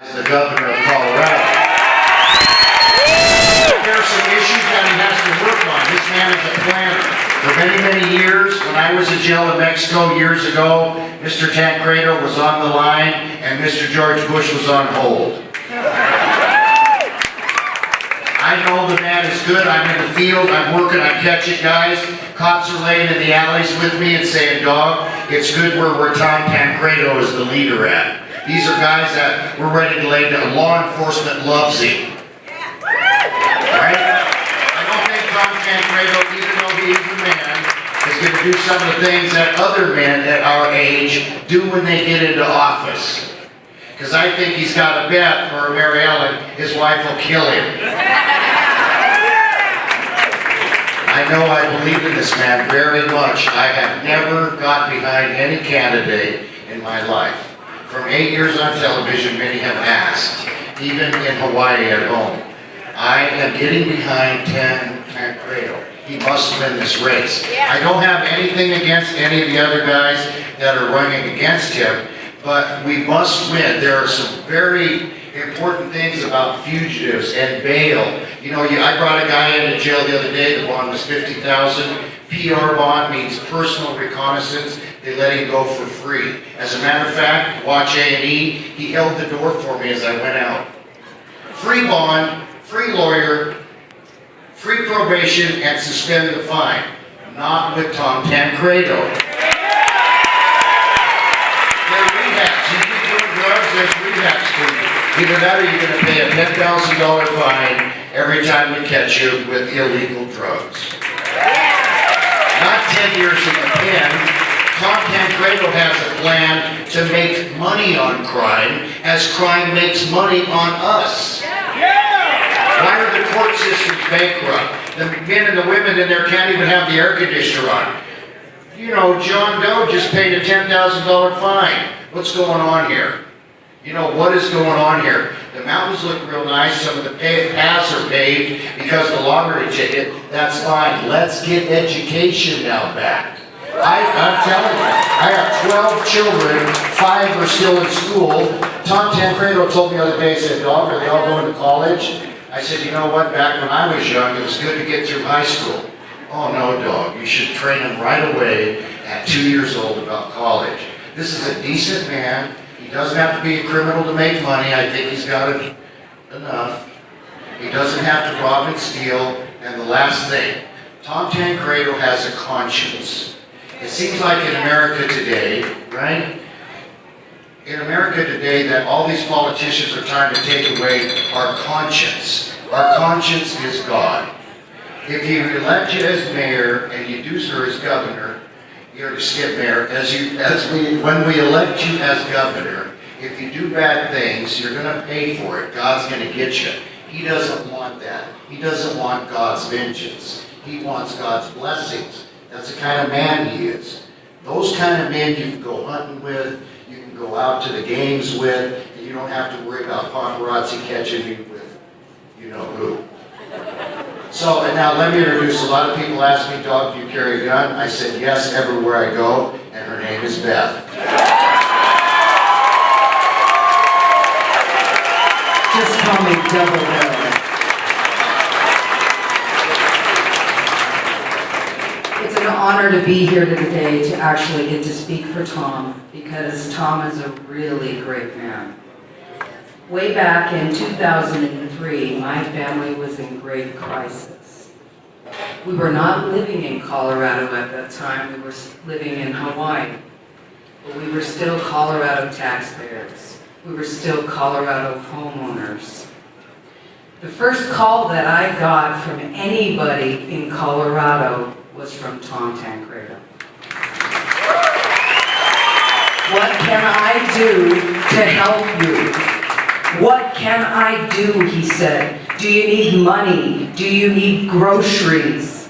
As the governor of Colorado. There are some issues that he has to work on. This man is a planner. For many, many years, when I was in jail in Mexico years ago, Mr. Tancredo was on the line and Mr. George Bush was on hold. I know the man is good. I'm in the field. I'm working. I'm catching guys. Cops are laying in the alleys with me and saying, "Dog, it's good where Tom Tancredo is the leader at." These are guys that we're ready to lay down. Law enforcement loves him. Right? I don't think Tom Tancredo, even though he is the man, is going to do some of the things that other men at our age do when they get into office. Because I think he's got a bet, or Mary Ellen, his wife will kill him. I know I believe in this man very much. I have never got behind any candidate in my life. From 8 years on television, many have asked, even in Hawaii at home. I am getting behind Tancredo. He must win this race. I don't have anything against any of the other guys that are running against him, but we must win. There are some very important things about fugitives and bail. You know, I brought a guy into jail the other day. The bond was $50,000. PR bond means personal reconnaissance. They let him go for free. As a matter of fact, watch A&E, he held the door for me as I went out. Free bond, free lawyer, free probation, and suspend the fine. Not with Tom Tancredo. There are rehabs. You keep doing drugs, there's rehabs for you. Either that or you're going to pay a $10,000 fine every time we catch you with illegal drugs. Not 10 years in the pen. Tom Tancredo has a plan to make money on crime as crime makes money on us. Why are the court systems bankrupt? The men and the women in there can't even have the air conditioner on. You know, John Doe just paid a $10,000 fine. What's going on here? You know, what is going on here? The mountains look real nice. Some of the paths are paved because the lottery ticket. That's fine. Let's get education now back. I'm telling you, I have 12 children, 5 are still in school. Tom Tancredo told me the other day, he said, "Dog, are they all going to college?" I said, "You know what, back when I was young, it was good to get through high school." "Oh no, dog, you should train them right away at 2 years old about college." This is a decent man. He doesn't have to be a criminal to make money. I think he's got it enough. He doesn't have to rob and steal. And the last thing, Tom Tancredo has a conscience. It seems like in America today, right? In America today that all these politicians are trying to take away our conscience. Our conscience is God. If you elect you as mayor and you do so as governor, you're to skip mayor, when we elect you as governor, if you do bad things, you're going to pay for it. God's going to get you. He doesn't want that. He doesn't want God's vengeance. He wants God's blessings. That's the kind of man he is. Those kind of men you can go hunting with, you can go out to the games with, and you don't have to worry about paparazzi catching you with you know who. So, and now let me introduce, a lot of people ask me, "Dog, do you carry a gun?" I said, "Yes, everywhere I go," and her name is Beth. Just call me Double Barrel. It's an honor to be here today to actually get to speak for Tom, because Tom is a really great man. Way back in 2003, my family was in great crisis. We were not living in Colorado at that time, we were living in Hawaii. But we were still Colorado taxpayers. We were still Colorado homeowners. The first call that I got from anybody in Colorado was from Tom Tancredo. "What can I do to help you? What can I do?" he said. "Do you need money? Do you need groceries?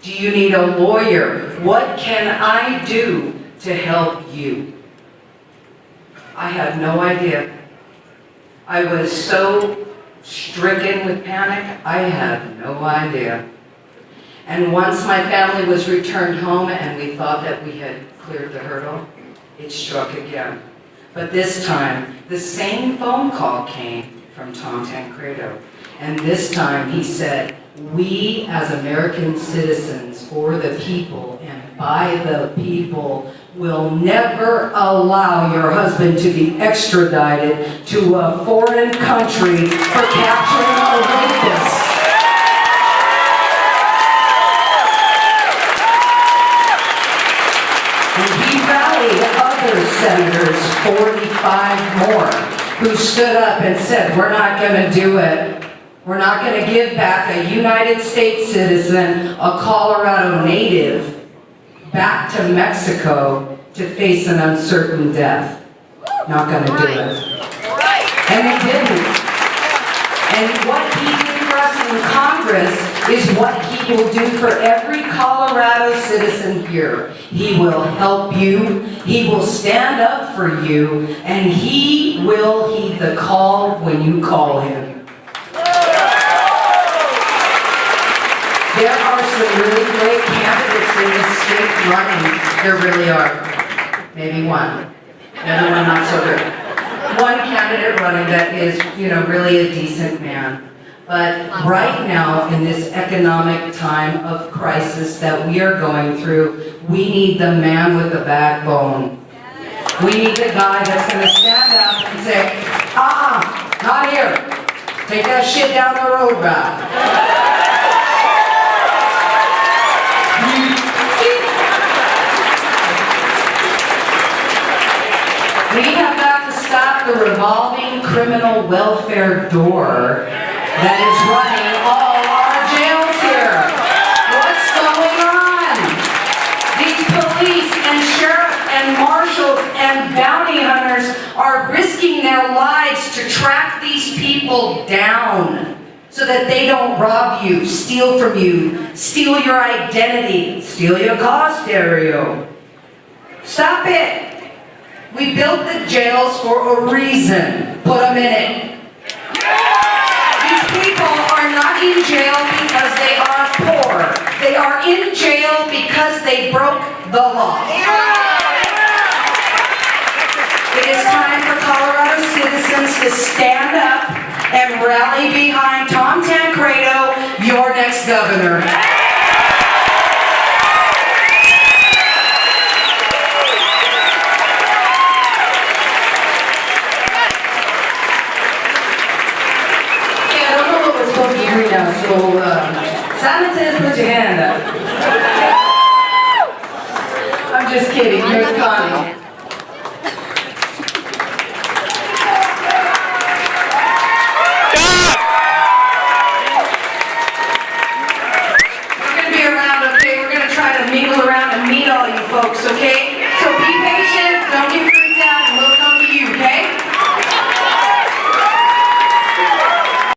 Do you need a lawyer? What can I do to help you?" I had no idea. I was so stricken with panic, I had no idea. And once my family was returned home and we thought that we had cleared the hurdle, it struck again. But this time, the same phone call came from Tom Tancredo. And this time he said, we as American citizens for the people and by the people will never allow your husband to be extradited to a foreign country for capturing a rapist. And he rallied other senators, 45 more, who stood up and said, we're not going to do it. We're not going to give back a United States citizen, a Colorado native, back to Mexico to face an uncertain death. Not going to do it. And they didn't. And what he did for us in Congress is what he will do for every Colorado citizen here. He will help you, he will stand up for you, and he will heed the call when you call him. There are some really great candidates in this state running. There really are. Maybe one. The other one not so good. One candidate running that is, really a decent man. But right now, in this economic time of crisis that we are going through, we need the man with the backbone. We need the guy that's going to stand up and say, not here. Take that shit down the road, Brad. We have got to stop the revolving criminal welfare door that is running all our jails here. What's going on? These police and sheriff and marshals and bounty hunters are risking their lives to track these people down so that they don't rob you, steal from you, steal your identity, steal your car stereo. Stop it. We built the jails for a reason. Put them in it. These people are not in jail because they are poor. They are in jail because they broke the law. It is time for Colorado citizens to stand up and rally behind Tom Tancredo, your next governor. Now, so Simon says put your hand up. I'm just kidding, here's Connie.